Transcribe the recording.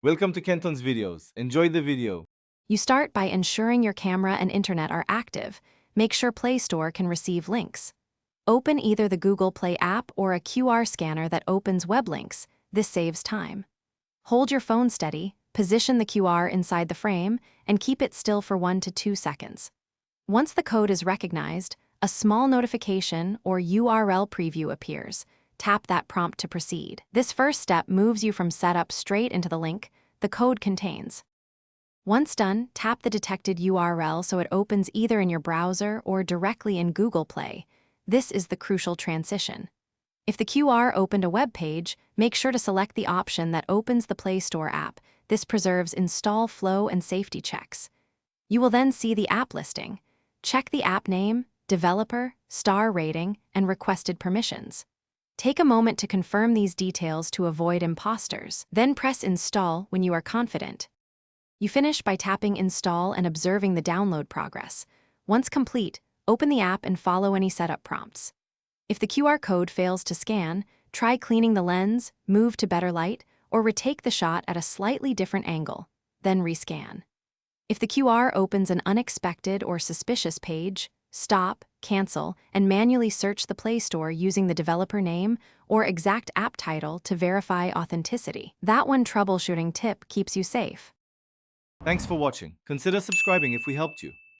Welcome to Kenton's videos. Enjoy the video. You start by ensuring your camera and internet are active. Make sure Play Store can receive links. Open either the Google Play app or a QR scanner that opens web links. This saves time. Hold your phone steady, position the QR inside the frame, and keep it still for 1 to 2 seconds. Once the code is recognized, a small notification or URL preview appears. Tap that prompt to proceed. This first step moves you from setup straight into the link the code contains. Once done, tap the detected URL so it opens either in your browser or directly in Google Play. This is the crucial transition. If the QR opened a web page, make sure to select the option that opens the Play Store app. This preserves install flow and safety checks. You will then see the app listing. Check the app name, developer, star rating, and requested permissions. Take a moment to confirm these details to avoid imposters. Then press Install when you are confident. You finish by tapping Install and observing the download progress. Once complete, open the app and follow any setup prompts. If the QR code fails to scan, try cleaning the lens, move to better light, or retake the shot at a slightly different angle, then rescan. If the QR opens an unexpected or suspicious page, stop, cancel, and manually search the Play Store using the developer name or exact app title to verify authenticity. That one troubleshooting tip keeps you safe. Thanks for watching. Consider subscribing if we helped you.